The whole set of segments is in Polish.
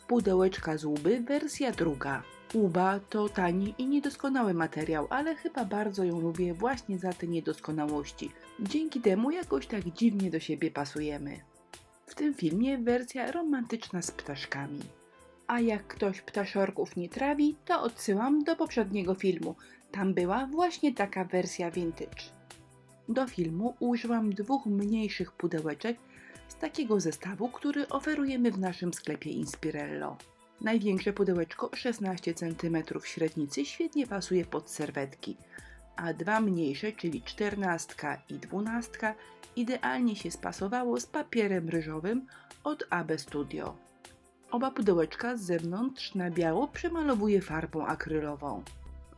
Pudełeczka z łby, wersja druga. Łuba to tani i niedoskonały materiał, ale chyba bardzo ją lubię właśnie za te niedoskonałości. Dzięki temu jakoś tak dziwnie do siebie pasujemy. W tym filmie wersja romantyczna z ptaszkami. A jak ktoś ptaszorków nie trawi, to odsyłam do poprzedniego filmu. Tam była właśnie taka wersja vintage. Do filmu użyłam 2 mniejszych pudełeczek z takiego zestawu, który oferujemy w naszym sklepie Inspirello. Największe pudełeczko 16 cm średnicy świetnie pasuje pod serwetki, a 2 mniejsze, czyli 14 i 12, idealnie się spasowało z papierem ryżowym od AB Studio. Oba pudełeczka z zewnątrz na biało przemalowuję farbą akrylową.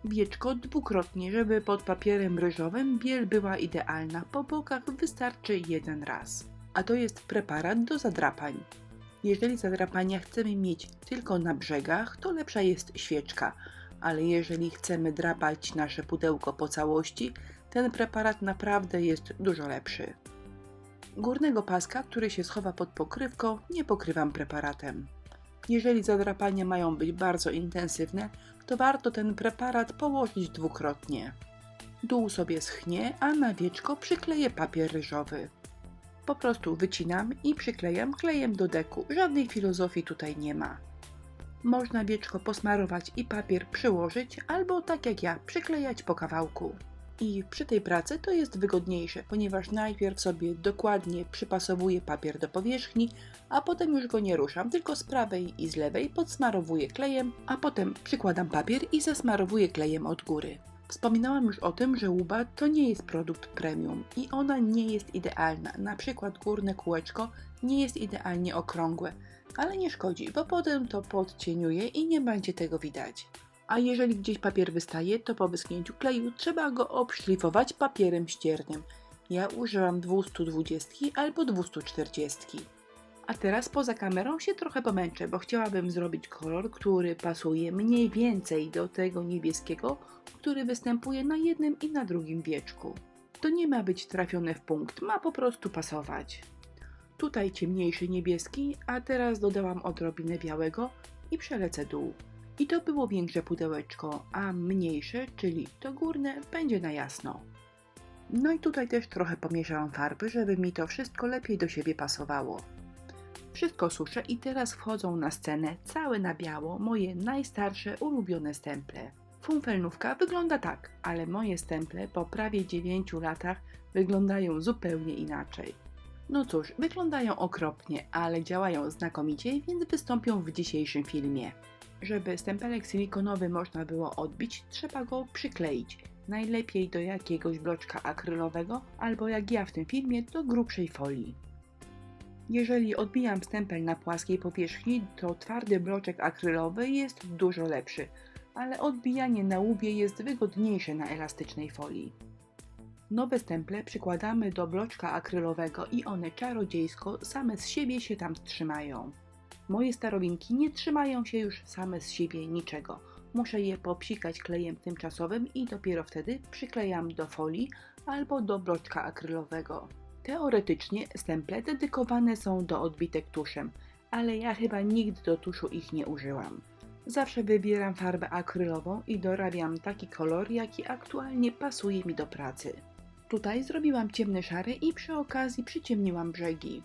Wieczko dwukrotnie, żeby pod papierem ryżowym biel była idealna, po bokach wystarczy 1 raz. A to jest preparat do zadrapań. Jeżeli zadrapania chcemy mieć tylko na brzegach, to lepsza jest świeczka, ale jeżeli chcemy drapać nasze pudełko po całości, ten preparat naprawdę jest dużo lepszy. Górnego paska, który się schowa pod pokrywką, nie pokrywam preparatem. Jeżeli zadrapania mają być bardzo intensywne, to warto ten preparat położyć dwukrotnie. Dół sobie schnie, a na wieczko przykleję papier ryżowy. Po prostu wycinam i przyklejam klejem do deku. Żadnej filozofii tutaj nie ma. Można wieczko posmarować i papier przyłożyć, albo tak jak ja, przyklejać po kawałku. I przy tej pracy to jest wygodniejsze, ponieważ najpierw sobie dokładnie przypasowuję papier do powierzchni, a potem już go nie ruszam, tylko z prawej i z lewej podsmarowuję klejem, a potem przykładam papier i zasmarowuję klejem od góry. Wspominałam już o tym, że łuba to nie jest produkt premium i ona nie jest idealna. Na przykład górne kółeczko nie jest idealnie okrągłe, ale nie szkodzi, bo potem to podcieniuje i nie będzie tego widać. A jeżeli gdzieś papier wystaje, to po wyschnięciu kleju trzeba go obszlifować papierem ściernym. Ja użyłam 220 albo 240. A teraz poza kamerą się trochę pomęczę, bo chciałabym zrobić kolor, który pasuje mniej więcej do tego niebieskiego, który występuje na jednym i na drugim wieczku. To nie ma być trafione w punkt, ma po prostu pasować. Tutaj ciemniejszy niebieski, a teraz dodałam odrobinę białego i przelecę dół. I to było większe pudełeczko, a mniejsze, czyli to górne, będzie na jasno. No i tutaj też trochę pomieszałam farby, żeby mi to wszystko lepiej do siebie pasowało. Wszystko suszę i teraz wchodzą na scenę całe na biało moje najstarsze ulubione stemple. Funfelnówka wygląda tak, ale moje stemple po prawie 9 latach wyglądają zupełnie inaczej. No cóż, wyglądają okropnie, ale działają znakomicie, więc wystąpią w dzisiejszym filmie. Żeby stempelek silikonowy można było odbić, trzeba go przykleić. Najlepiej do jakiegoś bloczka akrylowego, albo jak ja w tym filmie, do grubszej folii. Jeżeli odbijam stempel na płaskiej powierzchni, to twardy bloczek akrylowy jest dużo lepszy, ale odbijanie na łubie jest wygodniejsze na elastycznej folii. Nowe stemple przykładamy do bloczka akrylowego i one czarodziejsko same z siebie się tam trzymają. Moje starowinki nie trzymają się już same z siebie niczego. Muszę je popsikać klejem tymczasowym i dopiero wtedy przyklejam do folii albo do bloczka akrylowego. Teoretycznie stemple dedykowane są do odbitek tuszem, ale ja chyba nigdy do tuszu ich nie użyłam. Zawsze wybieram farbę akrylową i dorabiam taki kolor, jaki aktualnie pasuje mi do pracy. Tutaj zrobiłam ciemny szary i przy okazji przyciemniłam brzegi.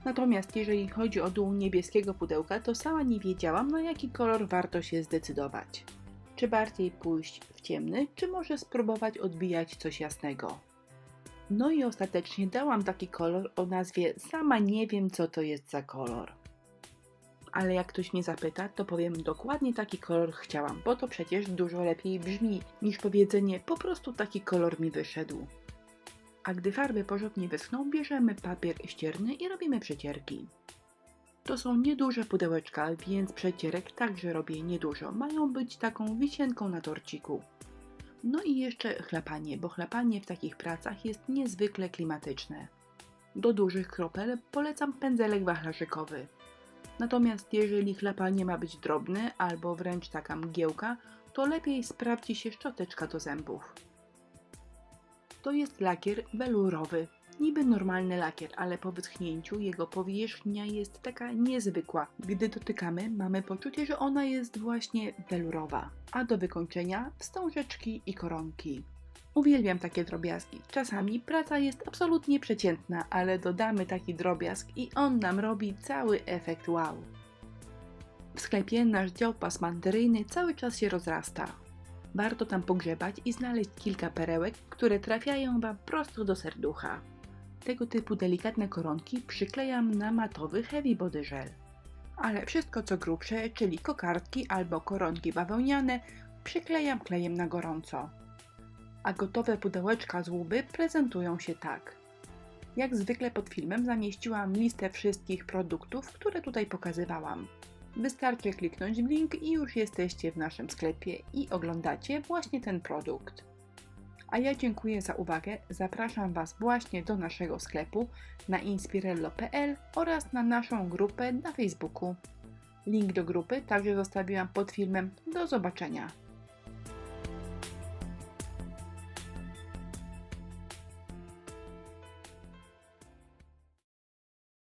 Natomiast jeżeli chodzi o dół niebieskiego pudełka, to sama nie wiedziałam, na jaki kolor warto się zdecydować. Czy bardziej pójść w ciemny, czy może spróbować odbijać coś jasnego. No i ostatecznie dałam taki kolor o nazwie sama nie wiem, co to jest za kolor. Ale jak ktoś mnie zapyta, to powiem dokładnie taki kolor chciałam, bo to przecież dużo lepiej brzmi niż powiedzenie po prostu taki kolor mi wyszedł. A gdy farby porządnie wyschną, bierzemy papier ścierny i robimy przecierki. To są nieduże pudełeczka, więc przecierek także robię niedużo. Mają być taką wisienką na torciku. No i jeszcze chlapanie, bo chlapanie w takich pracach jest niezwykle klimatyczne. Do dużych kropel polecam pędzelek wachlarzykowy. Natomiast jeżeli chlapanie ma być drobne albo wręcz taka mgiełka, to lepiej sprawdzi się szczoteczka do zębów. To jest lakier welurowy. niby normalny lakier, ale po wyschnięciu jego powierzchnia jest taka niezwykła. Gdy dotykamy, mamy poczucie, że ona jest właśnie welurowa, a do wykończenia wstążeczki i koronki. Uwielbiam takie drobiazgi. Czasami praca jest absolutnie przeciętna, ale dodamy taki drobiazg i on nam robi cały efekt wow. W sklepie nasz dział pasmanteryjny cały czas się rozrasta. Warto tam pogrzebać i znaleźć kilka perełek, które trafiają Wam prosto do serducha. Tego typu delikatne koronki przyklejam na matowy heavy body gel. Ale wszystko co grubsze, czyli kokardki albo koronki bawełniane, przyklejam klejem na gorąco. A gotowe pudełeczka z łuby prezentują się tak. Jak zwykle pod filmem zamieściłam listę wszystkich produktów, które tutaj pokazywałam. Wystarczy kliknąć w link i już jesteście w naszym sklepie i oglądacie właśnie ten produkt. A ja dziękuję za uwagę, zapraszam Was właśnie do naszego sklepu na inspirello.pl oraz na naszą grupę na Facebooku. Link do grupy także zostawiłam pod filmem. Do zobaczenia!